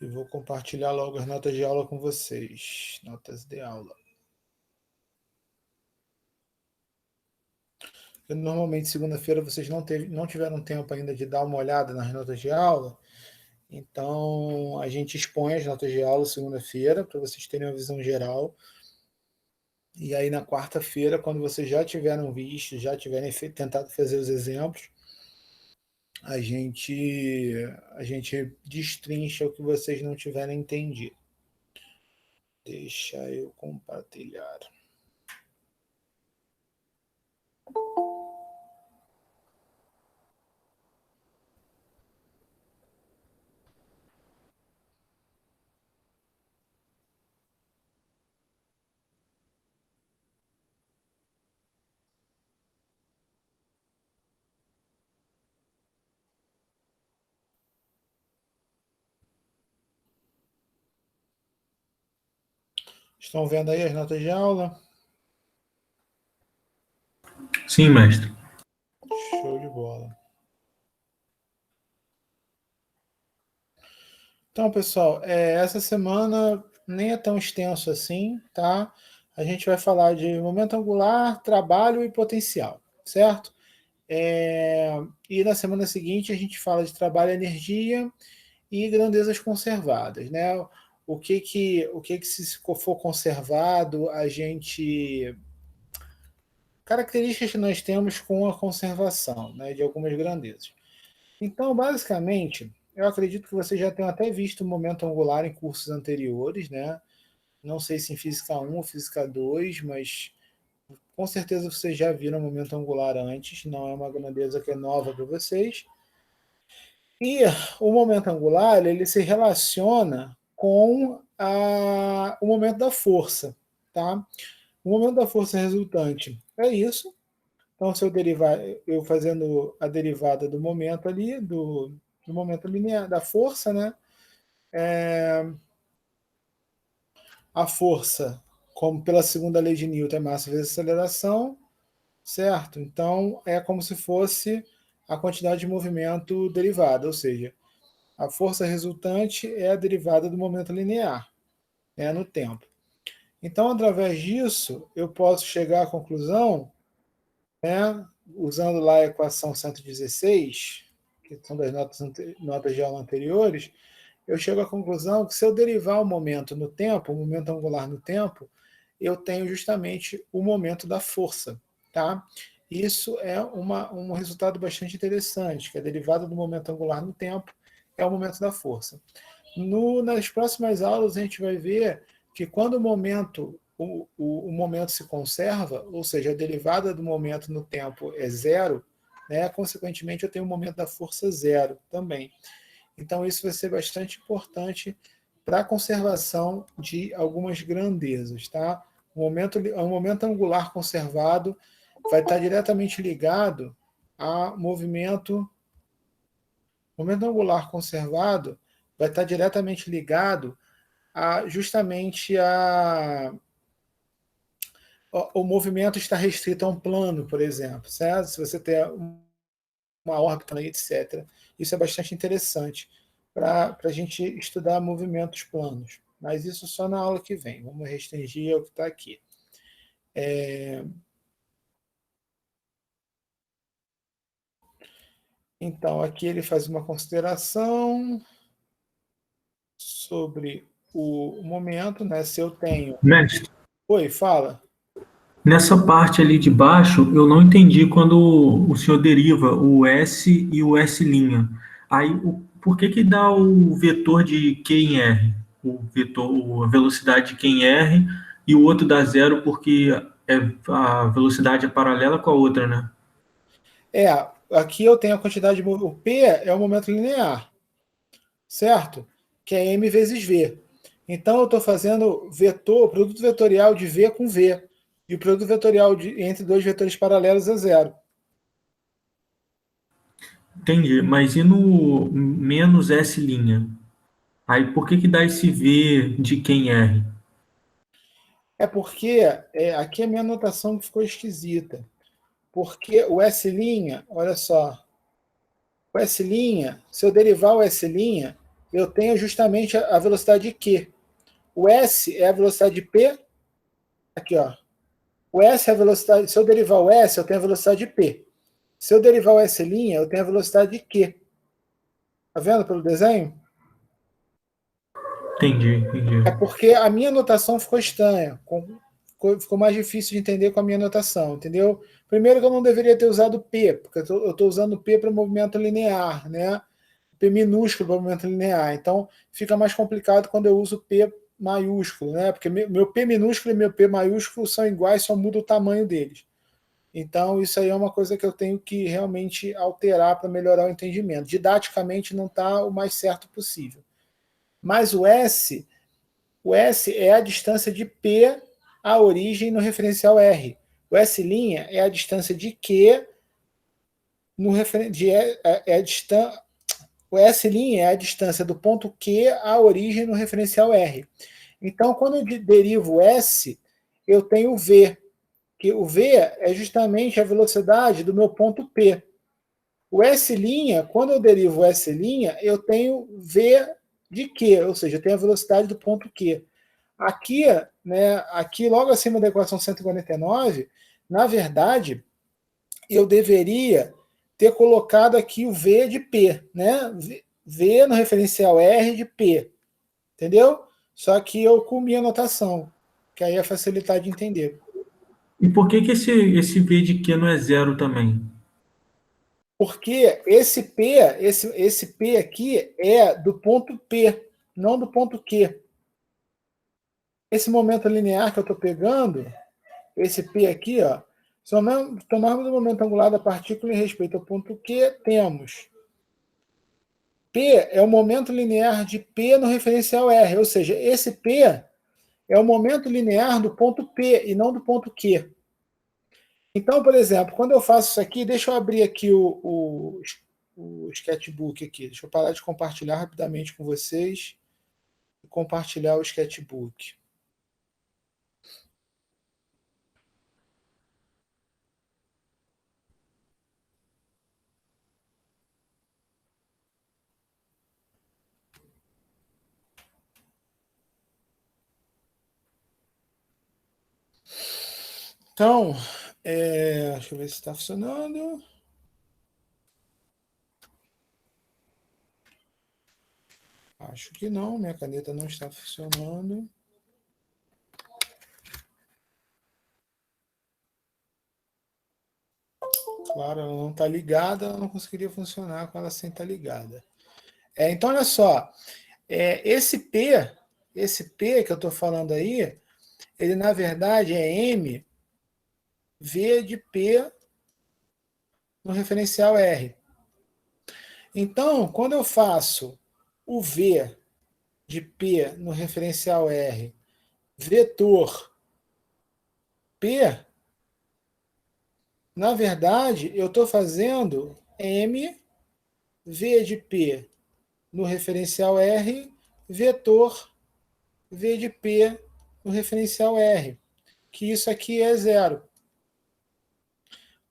E vou compartilhar logo as notas de aula com vocês. Notas de aula. Eu, normalmente, segunda-feira, vocês não tiveram tempo ainda de dar uma olhada nas notas de aula. Então, a gente expõe as notas de aula segunda-feira, para vocês terem uma visão geral. E aí, na quarta-feira, quando vocês já tiveram visto, já tiverem tentado fazer os exemplos, a gente destrincha o que vocês não tiverem entendido. Deixa eu compartilhar. Estão vendo aí as notas de aula? Sim, mestre. Show de bola. Então, pessoal, essa semana nem é tão extenso assim, tá? A gente vai falar de momento angular, trabalho e potencial, certo? E na semana seguinte a gente fala de trabalho, energia e grandezas conservadas, né? O que se for conservado, a gente características que nós temos com a conservação, né, de algumas grandezas. Então, basicamente, eu acredito que vocês já tenham até visto o momento angular em cursos anteriores, né? Não sei se em Física 1 ou Física 2, mas com certeza vocês já viram o momento angular antes, não é uma grandeza que é nova para vocês. E o momento angular, ele se relaciona com o momento da força, tá? O momento da força resultante é isso. Então, se eu derivar, eu fazendo a derivada do momento ali, do momento linear, da força, né? A força, como pela segunda lei de Newton, é massa vezes aceleração, certo? Então, é como se fosse a quantidade de movimento derivada, ou seja, a força resultante é a derivada do momento linear, né, no tempo. Então, através disso, eu posso chegar à conclusão, né, usando lá a equação 116, que são das notas de aula anteriores, eu chego à conclusão que se eu derivar o momento no tempo, o momento angular no tempo, eu tenho justamente o momento da força, tá? Isso é um resultado bastante interessante, que a derivada do momento angular no tempo é o momento da força. Nas próximas aulas a gente vai ver que quando o momento se conserva, ou seja, a derivada do momento no tempo é zero, né, consequentemente eu tenho o momento da força zero também. Então isso vai ser bastante importante para a conservação de algumas grandezas. Tá? O momento angular conservado vai estar diretamente ligado a movimento. O momento angular conservado vai estar diretamente ligado justamente o movimento está restrito a um plano, por exemplo, certo? Se você tem uma órbita, etc. Isso é bastante interessante para a gente estudar movimentos planos. Mas isso só na aula que vem. Vamos restringir ao que está aqui. Então, aqui ele faz uma consideração sobre o momento, né? Se eu tenho... Mestre, Oi, fala. nessa parte ali de baixo, eu não entendi quando o senhor deriva o S e o S'. Aí, por que dá o vetor de Q em R? A velocidade de Q em R, e o outro dá zero porque a velocidade é paralela com a outra, né? Aqui eu tenho a quantidade de... O P é o momento linear, certo? Que é M vezes V. Então, eu estou fazendo produto vetorial de V com V. E o produto vetorial entre dois vetores paralelos é zero. Entendi, mas e no menos S'? Aí por que dá esse V de Q em R? É porque aqui a minha anotação ficou esquisita. Porque o S', olha só, o S', se eu derivar o S', eu tenho justamente a velocidade Q. O S é a velocidade P. Aqui, ó. O S é a velocidade. Se eu derivar o S, eu tenho a velocidade P. Se eu derivar o S', eu tenho a velocidade Q. Tá vendo pelo desenho? Entendi, entendi. É porque a minha notação ficou estranha. Ficou mais difícil de entender com a minha notação, entendeu? Primeiro que eu não deveria ter usado P, porque eu estou usando P para movimento linear, né? P minúsculo para movimento linear. Então, fica mais complicado quando eu uso P maiúsculo, né? Porque meu P minúsculo e meu P maiúsculo são iguais, só muda o tamanho deles. Então, isso aí é uma coisa que eu tenho que realmente alterar para melhorar o entendimento. Didaticamente, não está o mais certo possível. Mas o S é a distância de P à origem no referencial R. O S' é a distância de Q no referencial. O S' é a distância do ponto Q à origem no referencial R. Então, quando eu derivo S, eu tenho o V, que o V é justamente a velocidade do meu ponto P. O S', quando eu derivo o S', eu tenho V de Q, ou seja, eu tenho a velocidade do ponto Q. Aqui, né, aqui logo acima da equação 149, na verdade, eu deveria ter colocado aqui o V de P, né? V no referencial R de P, entendeu? Só que eu comi a notação, que aí é facilitar de entender. E por que que esse V de Q não é zero também? Porque esse P aqui é do ponto P, não do ponto Q. Esse momento linear que eu estou pegando, esse P aqui, ó, se tomarmos o momento angular da partícula em respeito ao ponto Q, temos P é o momento linear de P no referencial R, ou seja, esse P é o momento linear do ponto P e não do ponto Q. Então, por exemplo, quando eu faço isso aqui, deixa eu abrir aqui o sketchbook aqui. Deixa eu parar de compartilhar rapidamente com vocês e compartilhar o sketchbook. Então, deixa eu ver se está funcionando. Acho que não, minha caneta não está funcionando. Claro, ela não está ligada, ela não conseguiria funcionar com ela sem estar ligada. Então, olha só, esse P que eu estou falando aí, ele na verdade é M V de P no referencial R. Então, quando eu faço o V de P no referencial R, vetor P, na verdade, eu estou fazendo M V de P no referencial R, vetor V de P no referencial R, que isso aqui é zero.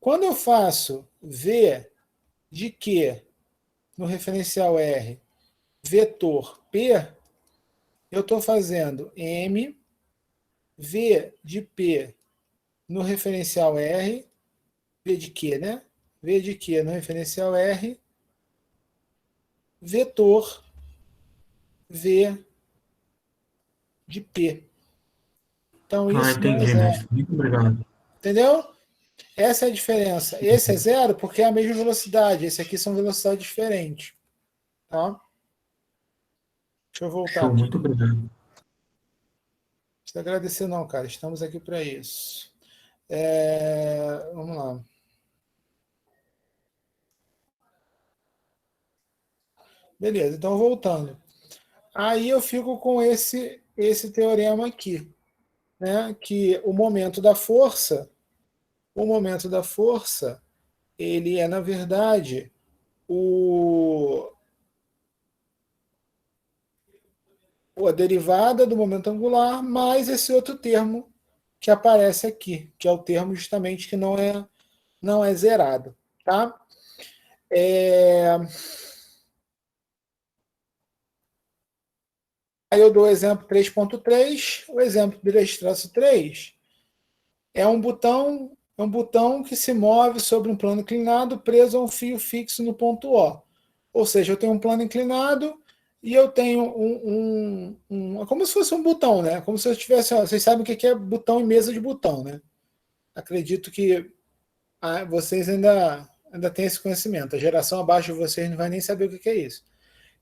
Quando eu faço V de Q no referencial R, vetor P, eu estou fazendo M V de P no referencial R, V de Q, né? V de Q no referencial R, vetor V de P. Então isso não é Entendi, zero. mestre. Muito obrigado. Entendeu? Essa é a diferença. Esse é zero porque é a mesma velocidade. Esse aqui são velocidades diferentes. Tá? Deixa eu voltar Show, aqui. muito obrigado. Não precisa agradecer não, cara. Estamos aqui para isso. Vamos lá. Beleza, então voltando. Aí eu fico com esse teorema aqui, né? Que o momento da força, ele é, na verdade, a derivada do momento angular mais esse outro termo que aparece aqui, que é o termo justamente que não é zerado. Tá? Aí eu dou o exemplo 3.3. O exemplo 3-3 é um botão que se move sobre um plano inclinado preso a um fio fixo no ponto O. Ou seja, eu tenho um plano inclinado e eu tenho é como se fosse um botão, né? Como se eu tivesse. Vocês sabem o que é botão e mesa de botão, né? Acredito que vocês ainda têm esse conhecimento. A geração abaixo de vocês não vai nem saber o que é isso.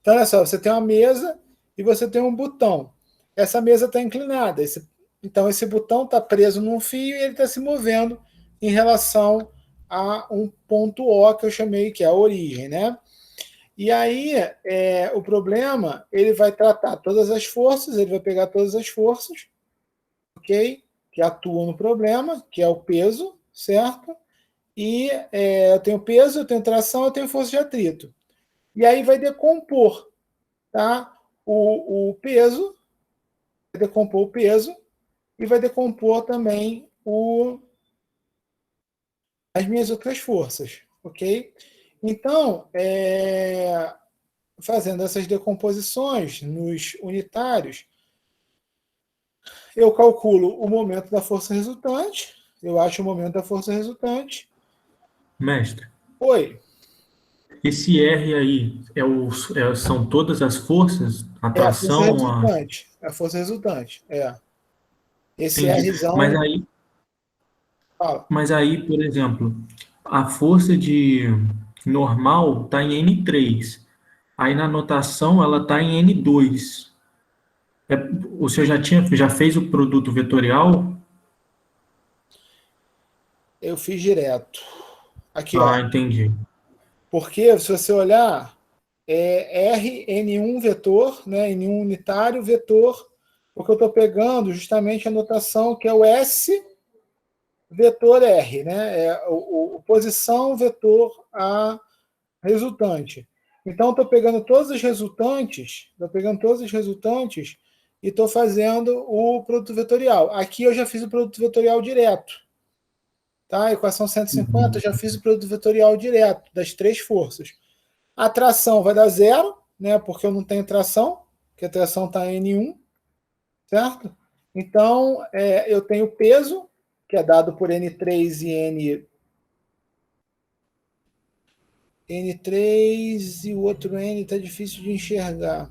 Então, olha só, você tem uma mesa e você tem um botão. Essa mesa está inclinada. Então, esse botão está preso num fio e ele está se movendo em relação a um ponto O que eu chamei que é a origem, né? E aí, o problema, ele vai tratar todas as forças, ele vai pegar todas as forças, ok? Que atuam no problema, que é o peso, certo? E eu tenho peso, eu tenho tração, eu tenho força de atrito. E aí vai decompor, tá? O peso, vai decompor o peso e vai decompor também as minhas outras forças, ok? Então, fazendo essas decomposições nos unitários, eu calculo o momento da força resultante, eu acho o momento da força resultante. Mestre, Oi, esse R aí são todas as forças? A é a força tração, resultante, é a força resultante, Esse entendi. Mas Rzão, aí, fala. mas aí, por exemplo, a força de normal está em N3. Aí na notação ela está em N2. É, o senhor já fez o produto vetorial? Eu fiz direto. Aqui, ó. Ah, entendi. Porque se você olhar, Rn1 vetor, né, N1 unitário vetor, porque eu estou pegando justamente a notação que é o S vetor R, né? É o posição vetor a resultante. Então, estou pegando todos os resultantes, e estou fazendo o produto vetorial. Aqui eu já fiz o produto vetorial direto. Tá? Equação 150, eu Uhum. já fiz o produto vetorial direto, das três forças. A tração vai dar zero, né? Porque eu não tenho tração, porque a tração está em N1, certo? Então, eu tenho peso, que é dado por N3 e N3 e o outro N está difícil de enxergar.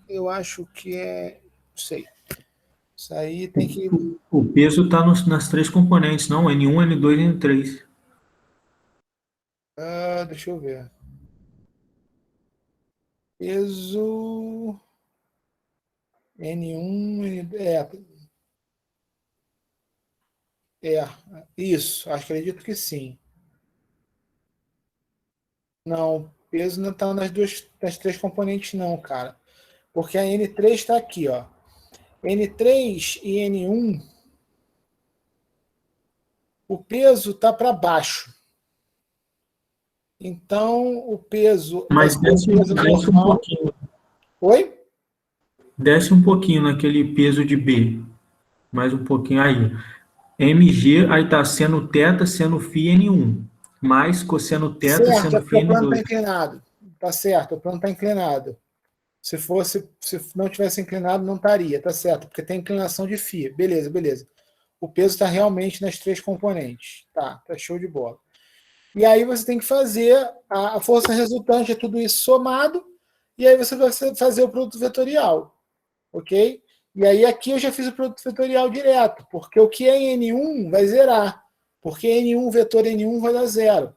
Eu acho que não sei. Isso aí tem que. O peso está nas três componentes, não? N1, N2 e N3. Deixa eu ver. Peso N1, isso, acredito que sim. Não, peso não está nas três componentes, não, cara. Porque a N3 está aqui, ó. N3 e N1, o peso está para baixo. Então, o peso vai Mas ser o peso desce um normal. pouquinho. Oi? Desce um pouquinho naquele peso de B. Mais um pouquinho aí. MG, aí está seno θ, seno φ N1. Mais cosseno θ, Certo, é seno porque φ o plano está N2. inclinado. Tá certo, o plano está inclinado. Se não tivesse inclinado, não estaria, tá certo, porque tem inclinação de φ. Beleza, beleza. O peso está realmente nas três componentes. Tá show de bola. E aí você tem que fazer a força resultante, é tudo isso somado, e aí você vai fazer o produto vetorial, ok? E aí aqui eu já fiz o produto vetorial direto, porque o que é em N1 vai zerar, porque N1 vetor N1 vai dar zero.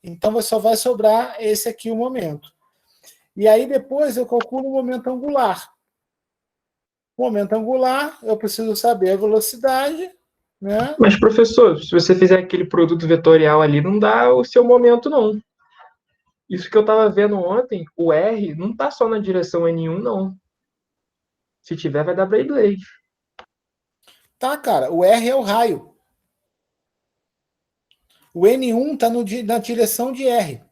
Então só vai sobrar esse aqui o momento. E aí depois eu calculo o momento angular. O momento angular, eu preciso saber a velocidade, né? Mas, professor, se você fizer aquele produto vetorial ali, não dá o seu momento, não. Isso que eu estava vendo ontem, o R não está só na direção N1, não. Se tiver, vai dar Beyblade. Tá, cara, o R é o raio. O N1 está na direção de R.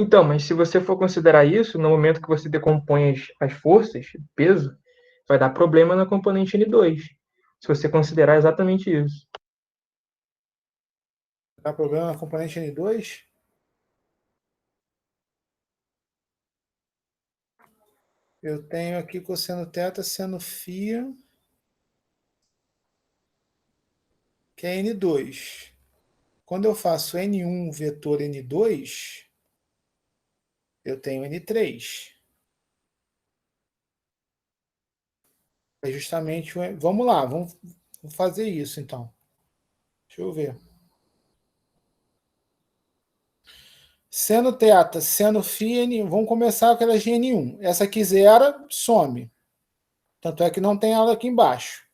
Então, mas se você for considerar isso, no momento que você decompõe as forças, peso, vai dar problema na componente N2. Se você considerar exatamente isso. Tá problema na componente N2? Eu tenho aqui cosseno θ seno φ, que é N2. Quando eu faço N1 vetor N2, eu tenho N3. É justamente... Vamos lá, vamos fazer isso, então. Deixa eu ver. Seno θ, seno φ, N1. Vamos começar com aquela de N1. Essa aqui zera, some. Tanto é que não tem ela aqui embaixo.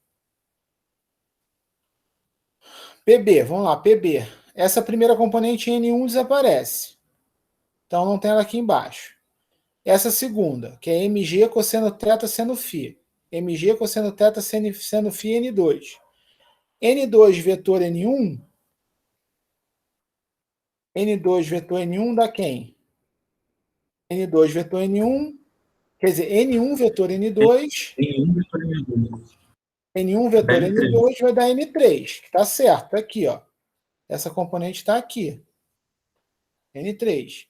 PB, vamos lá, PB. Essa primeira componente N1 desaparece. Então não tem ela aqui embaixo. Essa segunda, que é mg cosseno θ seno φ. mg cosseno θ seno φ N2. N2 vetor N1. N2 vetor N1 dá quem? N2 vetor N1, quer dizer, N1 vetor N2, N1 vetor N2. N1 vetor Dá N3. N2 vai dar N3, que está certo, tá aqui, ó. Essa componente está aqui, N3.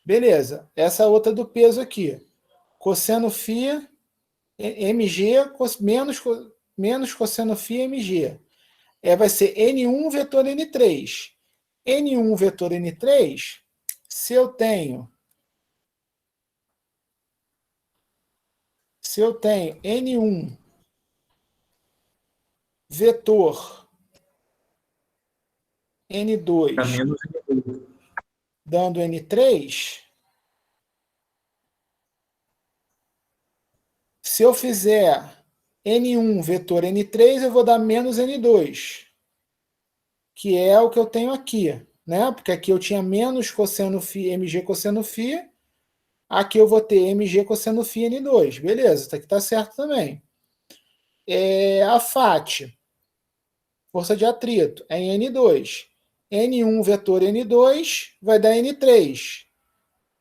Beleza, essa outra do peso aqui, cosseno φ, mg menos cosseno φ mg. Vai ser N1 vetor N3. N1 vetor N3, se eu tenho N1 vetor Dá N2 menos N2. dando N3, se eu fizer N1 vetor N3, eu vou dar menos N2, que é o que eu tenho aqui, né? Porque aqui eu tinha menos cosseno φ, mg cosseno φ, aqui eu vou ter mg cosseno φ N2, beleza, isso aqui está certo também. A FAT, força de atrito, é em N2. N1 vetor N2 vai dar N3,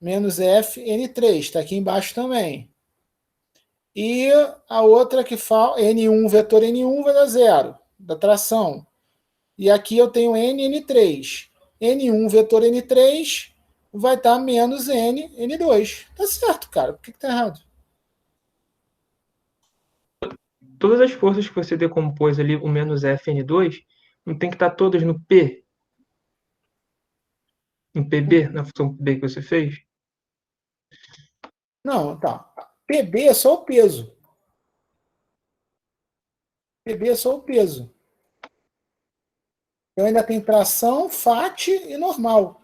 menos F N3, está aqui embaixo também. E a outra que fala, N1 vetor N1 vai dar zero, da tração. E aqui eu tenho N3. N1 vetor N3 vai estar menos N2. Tá certo, cara. Por que tá errado? Todas as forças que você decompôs ali, o menos Fn2, não tem que estar todas no P? Em PB, na função PB que você fez? Não, tá. PB é só o peso. PB é só o peso. Eu ainda tenho tração, FAT e normal.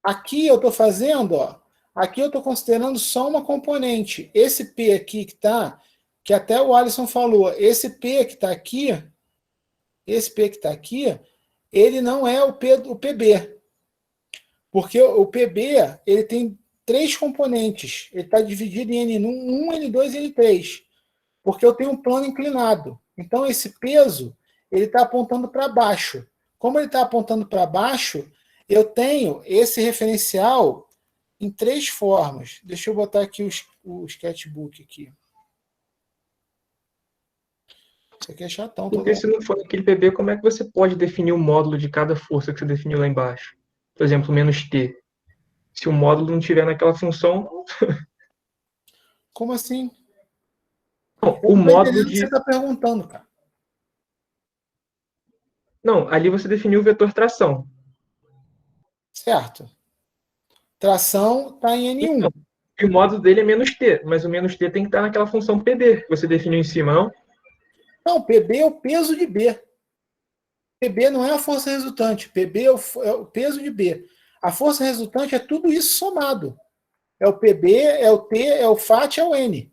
Aqui eu estou fazendo, ó. Aqui eu estou considerando só uma componente. Esse P aqui que tá, que até o Alisson falou, esse P que está aqui, ele não é o PB. Porque o PB ele tem 3 componentes. Ele está dividido em N1, N2 e N3. Porque eu tenho um plano inclinado. Então, esse peso ele está apontando para baixo. Como ele está apontando para baixo, eu tenho esse referencial em 3 formas. Deixa eu botar aqui o sketchbook aqui. Isso aqui é chatão. Porque se não for aquele PB, como é que você pode definir o módulo de cada força que você definiu lá embaixo? Por exemplo, menos T. Se o módulo não estiver naquela função... Como assim? Não, Eu o não estou módulo entendendo o que de... você está perguntando, cara. Não, ali você definiu o vetor tração. Certo. Tração está em N1. Então, e o módulo dele é menos T, mas o menos T tem que estar naquela função PB que você definiu em cima, não? Não, PB é o peso de B. PB não é a força resultante. PB é o peso de B. A força resultante é tudo isso somado. É o PB, é o T, é o FAT, é o N.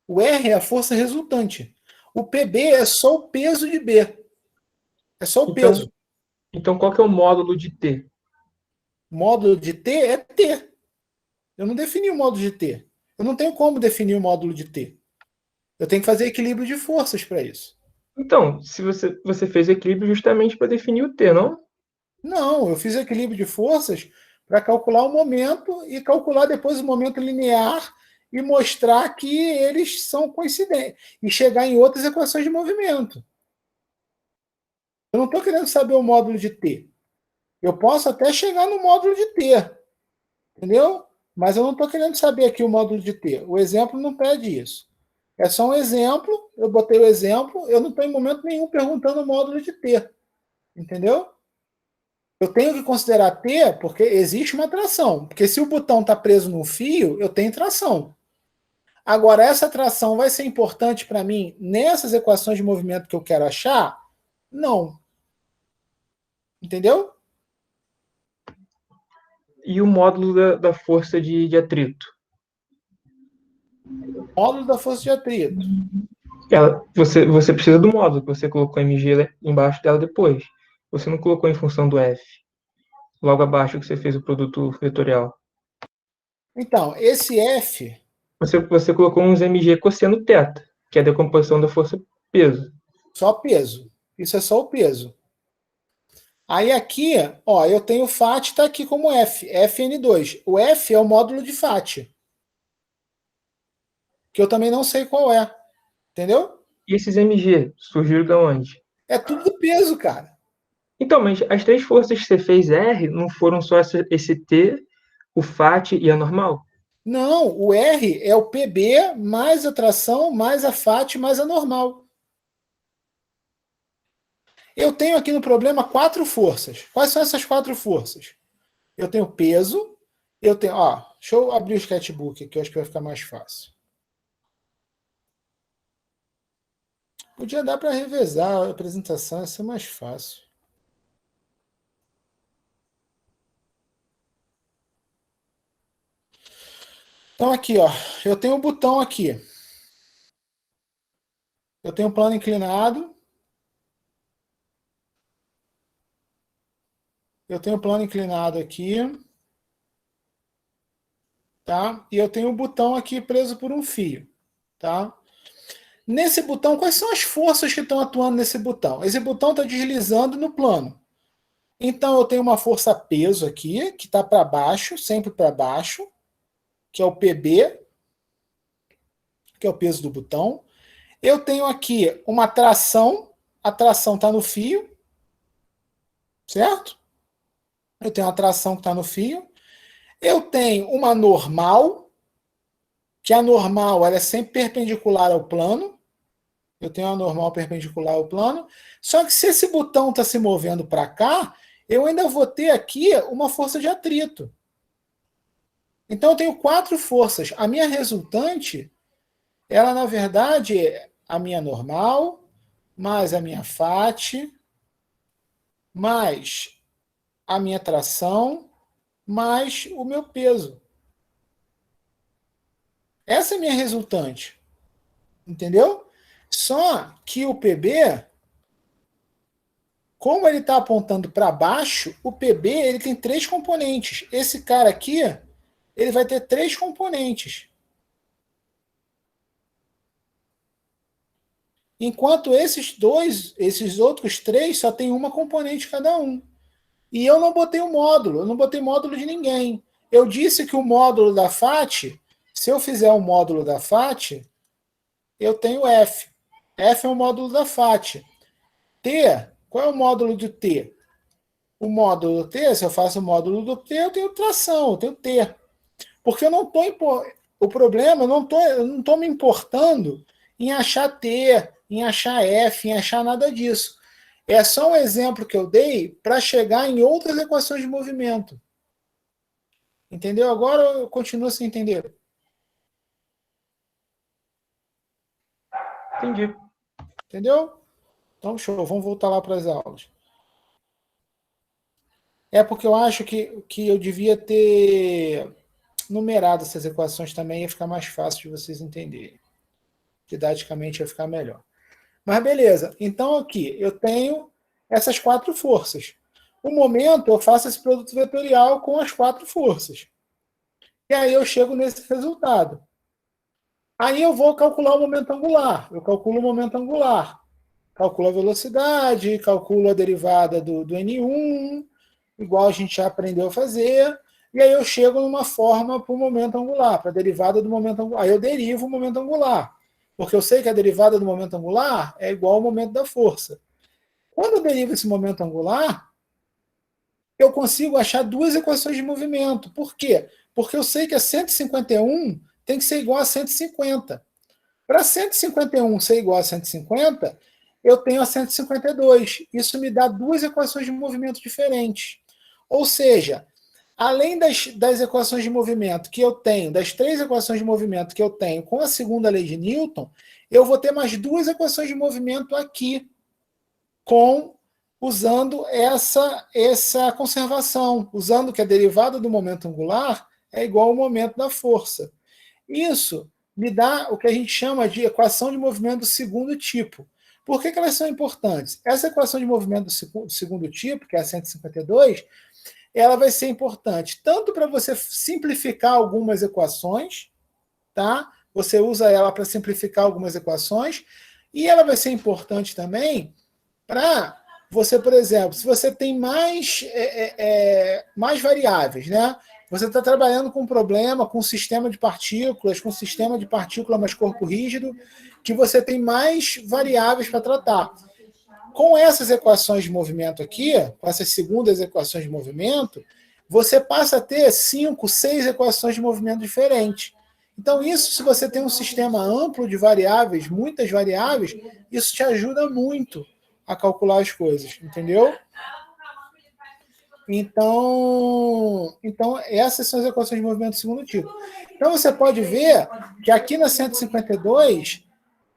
O R é a força resultante. O PB é só o peso de B. É só o peso. Então, qual que é o módulo de T? O módulo de T é T. Eu não defini o módulo de T. Eu não tenho como definir o módulo de T. Eu tenho que fazer equilíbrio de forças para isso. Então, se você fez equilíbrio justamente para definir o T, não? Não, eu fiz equilíbrio de forças para calcular o momento e calcular depois o momento linear e mostrar que eles são coincidentes e chegar em outras equações de movimento. Eu não estou querendo saber o módulo de T. Eu posso até chegar no módulo de T, entendeu? Mas eu não estou querendo saber aqui o módulo de T. O exemplo não pede isso. É só um exemplo, eu botei o exemplo, eu não estou em momento nenhum perguntando o módulo de T. Entendeu? Eu tenho que considerar T porque existe uma tração. Porque se o botão está preso no fio, eu tenho tração. Agora, essa tração vai ser importante para mim nessas equações de movimento que eu quero achar? Não. Entendeu? E o módulo da força de atrito? Módulo da força de atrito. Você precisa do módulo que você colocou MG embaixo dela depois. Você não colocou em função do F. Logo abaixo que você fez o produto vetorial. Então, esse F... Você colocou uns MG cosseno θ, que é a decomposição da força-peso. Só peso. Isso é só o peso. Aí aqui, ó, eu tenho FAT, está aqui como F, Fn2. O F é o módulo de FAT. Que eu também não sei qual é. Entendeu? E esses MG surgiram de onde? É tudo do peso, cara. Então, mas as três forças que você fez R não foram só esse T, o FAT e a normal? Não, o R é o PB mais a tração, mais a FAT, mais a normal. Eu tenho aqui no problema 4 forças. Quais são essas 4 forças? Eu tenho peso, eu tenho... Ó, deixa eu abrir o sketchbook aqui, eu acho que vai ficar mais fácil. Podia dar para revezar a apresentação, ia ser mais fácil. Então aqui, ó, eu tenho um botão aqui. Eu tenho um plano inclinado. Eu tenho um plano inclinado aqui. Tá? E eu tenho um botão aqui preso por um fio. Tá? Nesse botão, quais são as forças que estão atuando nesse botão? Esse botão está deslizando no plano. Então eu tenho uma força peso aqui, que está para baixo, sempre para baixo, que é o PB, que é o peso do botão. Eu tenho aqui uma tração, a tração está no fio, certo? Eu tenho uma tração que está no fio. Eu tenho uma normal, que a normal ela é sempre perpendicular ao plano. Eu tenho uma normal perpendicular ao plano. Só que se esse botão está se movendo para cá, eu ainda vou ter aqui uma força de atrito. Então eu tenho 4 forças. A minha resultante, ela na verdade é a minha normal, mais a minha FAT, mais a minha tração, mais o meu peso. Essa é a minha resultante. Entendeu? Só que o PB, como ele está apontando para baixo, o PB ele tem 3 componentes. Esse cara aqui, ele vai ter 3 componentes. Enquanto esses outros 3 só tem uma componente cada um. E eu não botei o módulo, eu não botei módulo de ninguém. Eu disse que o módulo da FAT, se eu fizer o módulo da FAT, eu tenho F. F é o módulo da FAT. T, qual é o módulo de T? O módulo T, se eu faço o módulo do T, eu tenho tração, eu tenho T. Porque eu não estou... O problema, eu não estou me importando em achar T, em achar F, em achar nada disso. É só um exemplo que eu dei para chegar em outras equações de movimento. Entendeu? Agora eu continuo sem entender. Entendi. Entendeu? Então, show. Vamos voltar lá para as aulas. É porque eu acho que eu devia ter numerado essas equações também, ia ficar mais fácil de vocês entenderem. Didaticamente ia ficar melhor. Mas beleza. Então aqui, eu tenho essas 4 forças. O momento, eu faço esse produto vetorial com as 4 forças. E aí eu chego nesse resultado. Aí eu vou calcular o momento angular. Eu calculo o momento angular. Calculo a velocidade, calculo a derivada do N1, igual a gente já aprendeu a fazer. E aí eu chego numa forma para o momento angular, para a derivada do momento angular. Aí eu derivo o momento angular. Porque eu sei que a derivada do momento angular é igual ao momento da força. Quando eu derivo esse momento angular, eu consigo achar 2 equações de movimento. Por quê? Porque eu sei que a 151 tem que ser igual a 150. Para 151 ser igual a 150, eu tenho a 152. Isso me dá duas equações de movimento diferentes. Ou seja, além das equações de movimento que eu tenho, das 3 equações de movimento que eu tenho com a segunda lei de Newton, eu vou ter mais 2 equações de movimento aqui, usando essa conservação, usando que a derivada do momento angular é igual ao momento da força. Isso me dá o que a gente chama de equação de movimento do segundo tipo. Por que elas são importantes? Essa equação de movimento do segundo tipo, que é a 152, ela vai ser importante tanto para você simplificar algumas equações, tá? Você usa ela para simplificar algumas equações, e ela vai ser importante também para você, por exemplo, se você tem mais variáveis, né? Você está trabalhando com um problema, com um sistema de partículas, com um sistema de partícula mais corpo rígido, que você tem mais variáveis para tratar. Com essas equações de movimento aqui, com essas segundas equações de movimento, você passa a ter 5, 6 equações de movimento diferentes. Então, isso, se você tem um sistema amplo de variáveis, muitas variáveis, isso te ajuda muito a calcular as coisas, entendeu? Então, essas são as equações de movimento do segundo tipo. Então, você pode ver que aqui na 152,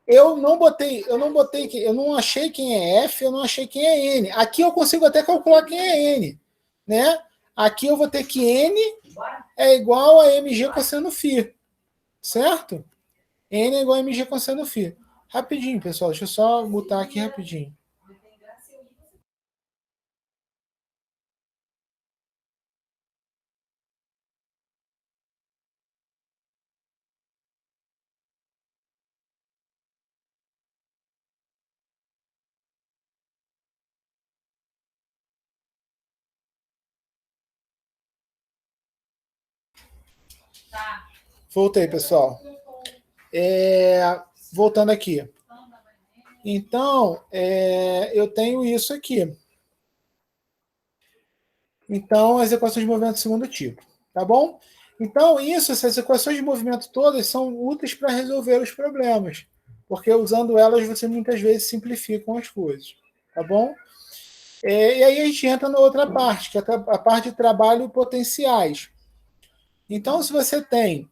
eu não achei quem é F, eu não achei quem é N. Aqui eu consigo até calcular quem é N, né? Aqui eu vou ter que N é igual a mg cosseno φ, certo? N é igual a mg cosseno φ. Rapidinho, pessoal, deixa eu só mutar aqui rapidinho. Voltei, pessoal. Voltando aqui. Então, eu tenho isso aqui. Então, as equações de movimento do segundo tipo. Tá bom? Então, essas equações de movimento todas são úteis para resolver os problemas. Porque usando elas, você muitas vezes simplifica as coisas. Tá bom? E aí a gente entra na outra parte, que é a parte de trabalho potenciais. Então, se você tem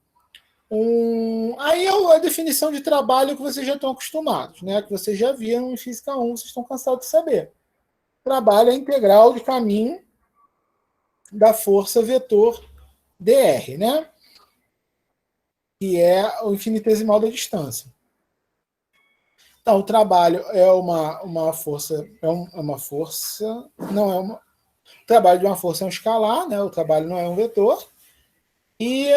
aí é a definição de trabalho que vocês já estão acostumados, né? Que vocês já viram em Física 1, vocês estão cansados de saber. Trabalho é a integral de caminho da força vetor dr, né? Que é o infinitesimal da distância. Então, o trabalho é uma força, o trabalho de uma força é um escalar, né? O trabalho não é um vetor. E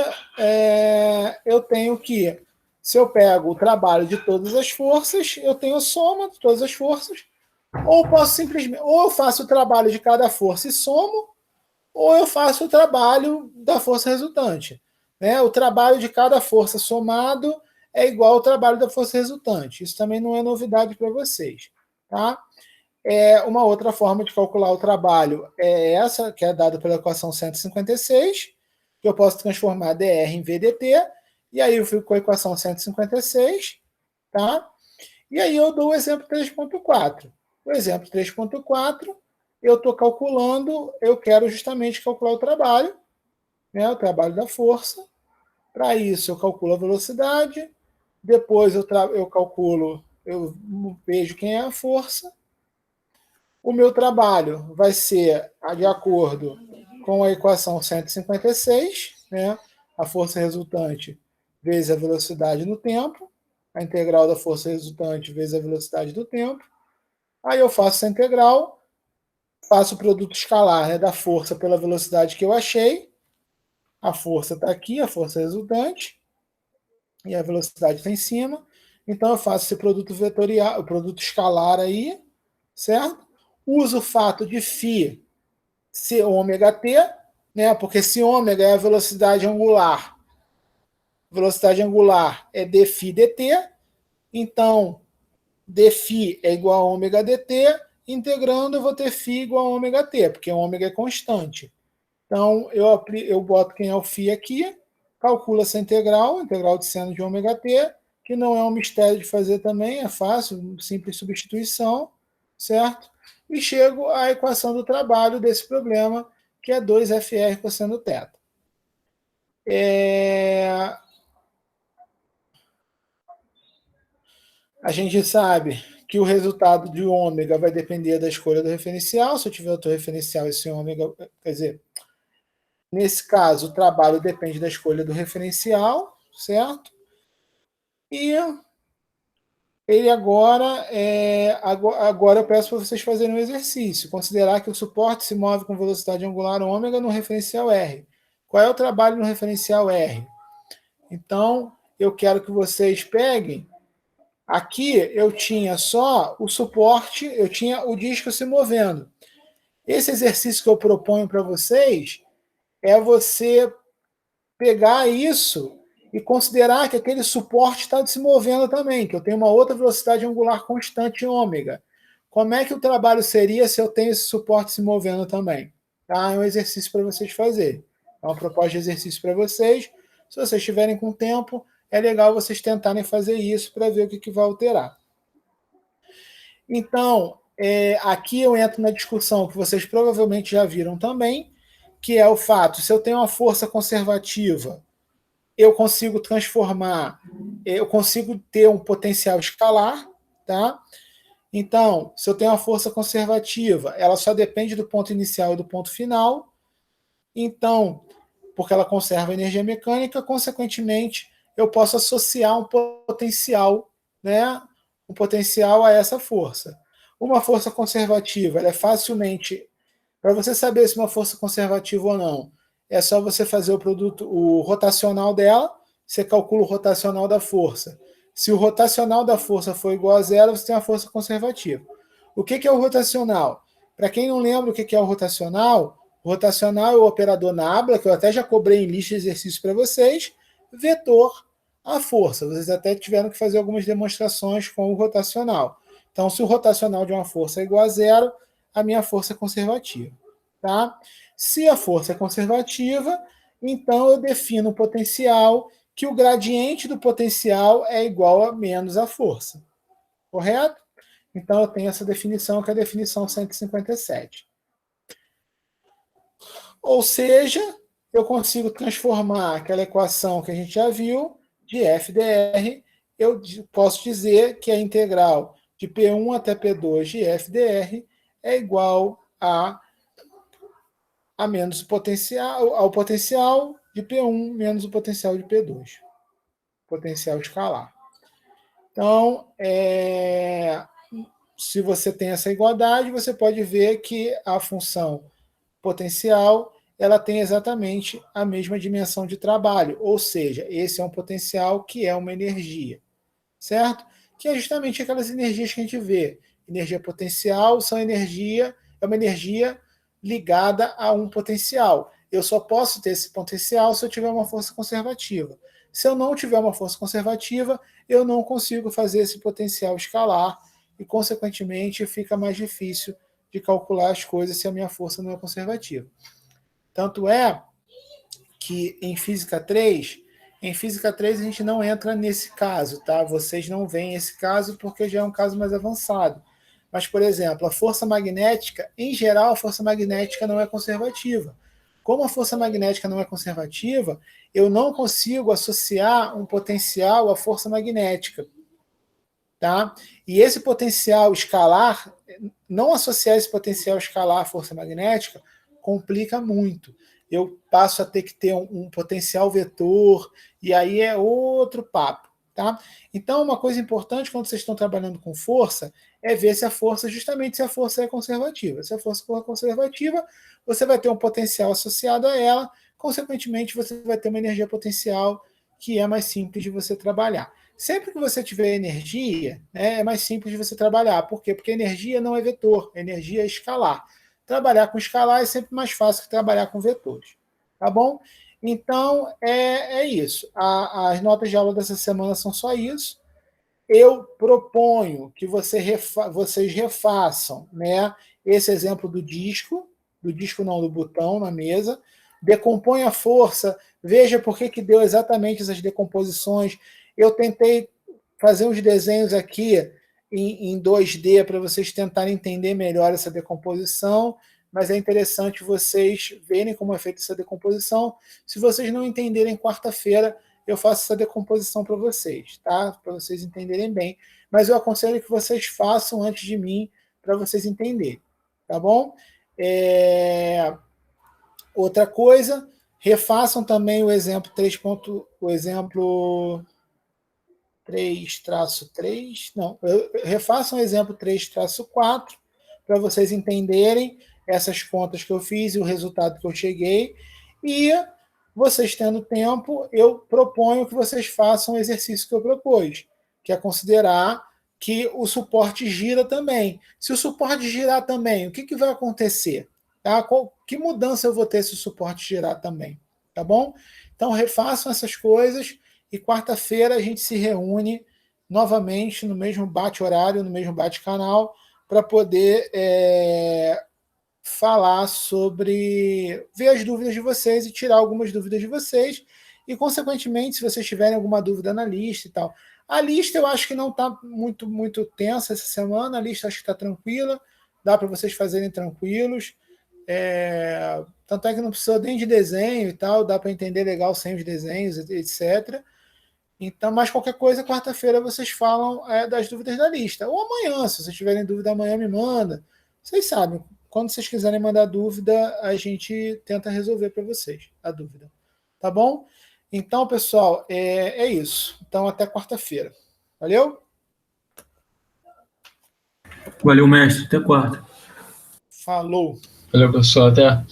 eu tenho que, se eu pego o trabalho de todas as forças, eu tenho a soma de todas as forças, ou posso simplesmente, ou eu faço o trabalho de cada força e somo, ou eu faço o trabalho da força resultante. Né? O trabalho de cada força somado é igual ao trabalho da força resultante. Isso também não é novidade para vocês. Tá? Uma outra forma de calcular o trabalho é essa, que é dada pela equação 156, que eu posso transformar dr em vdt, e aí eu fico com a equação 156, tá? E aí eu dou o exemplo 3.4. O exemplo 3.4, eu estou calculando, eu quero justamente calcular o trabalho, né, o trabalho da força. Para isso, eu calculo a velocidade, depois eu calculo, eu vejo quem é a força. O meu trabalho vai ser de acordo com a equação 156, né? A força resultante vezes a velocidade no tempo, a integral da força resultante vezes a velocidade do tempo. Aí eu faço essa integral, faço o produto escalar, né, da força pela velocidade que eu achei. A força está aqui, a força resultante, e a velocidade está em cima. Então eu faço esse produto vetorial, o produto escalar aí, certo? Uso o fato de φ ser ômega t, né? Porque se ômega é a velocidade angular é dφ dt, então dφ é igual a ômega dt, integrando eu vou ter φ igual a ômega t, porque ômega é constante. Então, eu boto quem é o φ aqui, calculo essa integral de seno de ômega t, que não é um mistério de fazer também, é fácil, simples substituição, certo? E chego à equação do trabalho desse problema, que é 2FR cosseno θ. A gente sabe que o resultado de ômega vai depender da escolha do referencial. Se eu tiver outro referencial, esse ômega, quer dizer, nesse caso, o trabalho depende da escolha do referencial, certo? E ele agora eu peço para vocês fazerem um exercício. Considerar que o suporte se move com velocidade angular ômega no referencial R. Qual é o trabalho no referencial R? Então, eu quero que vocês peguem. Aqui eu tinha só o suporte, eu tinha o disco se movendo. Esse exercício que eu proponho para vocês é você pegar isso e considerar que aquele suporte está se movendo também, que eu tenho uma outra velocidade angular constante em ômega. Como é que o trabalho seria se eu tenho esse suporte se movendo também? Tá? É um exercício para vocês fazerem. É uma proposta de exercício para vocês. Se vocês estiverem com tempo, é legal vocês tentarem fazer isso para ver o que vai alterar. Então, aqui eu entro na discussão que vocês provavelmente já viram também, que é o fato, se eu tenho uma força conservativa, eu consigo transformar, eu consigo ter um potencial escalar, tá? Então, se eu tenho uma força conservativa, ela só depende do ponto inicial e do ponto final. Então, porque ela conserva energia mecânica, consequentemente, eu posso associar um potencial, né? Um potencial a essa força. Uma força conservativa, ela é facilmente... Para você saber se uma força conservativa ou não, é só você fazer o rotacional dela, você calcula o rotacional da força. Se o rotacional da força for igual a zero, você tem a força conservativa. O que é o rotacional? Para quem não lembra o que é o rotacional é o operador nabla, que eu até já cobrei em lista de exercícios para vocês, vetor a força. Vocês até tiveram que fazer algumas demonstrações com o rotacional. Então, se o rotacional de uma força é igual a zero, a minha força é conservativa. Tá? Se a força é conservativa, então eu defino o potencial, que o gradiente do potencial é igual a menos a força. Correto? Então eu tenho essa definição, que é a definição 157. Ou seja, eu consigo transformar aquela equação que a gente já viu, de f dr, eu posso dizer que a integral de P1 até P2 de f dr é igual a menos o potencial, ao potencial de P1 menos o potencial de P2. Potencial escalar. Então, se você tem essa igualdade, você pode ver que a função potencial ela tem exatamente a mesma dimensão de trabalho, ou seja, esse é um potencial que é uma energia, certo? Que é justamente aquelas energias que a gente vê. Energia potencial é uma energia ligada a um potencial. Eu só posso ter esse potencial se eu tiver uma força conservativa. Se eu não tiver uma força conservativa, eu não consigo fazer esse potencial escalar e, consequentemente, fica mais difícil de calcular as coisas se a minha força não é conservativa. Tanto é que em Física 3 a gente não entra nesse caso, tá? Vocês não veem esse caso porque já é um caso mais avançado. Mas, por exemplo, a força magnética, em geral, a força magnética não é conservativa. Como a força magnética não é conservativa, eu não consigo associar um potencial à força magnética. Tá? E esse potencial escalar, não associar esse potencial escalar à força magnética, complica muito. Eu passo a ter que ter um potencial vetor, e aí é outro papo. Tá? Então, uma coisa importante quando vocês estão trabalhando com força é ver se a força é conservativa. Se a força for conservativa, você vai ter um potencial associado a ela, consequentemente, você vai ter uma energia potencial que é mais simples de você trabalhar. Sempre que você tiver energia, é mais simples de você trabalhar. Por quê? Porque energia não é vetor, energia é escalar. Trabalhar com escalar é sempre mais fácil que trabalhar com vetores. Tá bom? Então, é isso. As notas de aula dessa semana são só isso. Eu proponho que vocês refaçam, né, esse exemplo do disco não, do botão na mesa, decompõe a força, veja por que deu exatamente essas decomposições. Eu tentei fazer uns desenhos aqui em 2D para vocês tentarem entender melhor essa decomposição, mas é interessante vocês verem como é feita essa decomposição. Se vocês não entenderem, quarta-feira eu faço essa decomposição para vocês, tá? Para vocês entenderem bem. Mas eu aconselho que vocês façam antes de mim, para vocês entenderem, tá bom? Outra coisa, refaçam também o exemplo 3. O exemplo 3-3, não, refaçam o exemplo 3-4 para vocês entenderem essas contas que eu fiz e o resultado que eu cheguei. E vocês tendo tempo, eu proponho que vocês façam o exercício que eu propus, que é considerar que o suporte gira também. Se o suporte girar também, o que vai acontecer? Tá? Que mudança eu vou ter se o suporte girar também? Tá bom? Então, refaçam essas coisas e quarta-feira a gente se reúne novamente no mesmo bate-horário, no mesmo bate-canal, para poder falar sobre, ver as dúvidas de vocês e tirar algumas dúvidas de vocês. E, consequentemente, se vocês tiverem alguma dúvida na lista e tal. A lista eu acho que não está muito tensa essa semana, a lista acho que está tranquila, dá para vocês fazerem tranquilos. Tanto é que não precisa nem de desenho e tal, dá para entender legal sem os desenhos, etc. Então, mas qualquer coisa, quarta-feira vocês falam das dúvidas da lista. Ou amanhã, se vocês tiverem dúvida, amanhã me manda. Vocês sabem, quando vocês quiserem mandar dúvida, a gente tenta resolver para vocês a dúvida. Tá bom? Então, pessoal, é isso. Então, até quarta-feira. Valeu? Valeu, mestre. Até quarta. Falou. Valeu, pessoal. Até.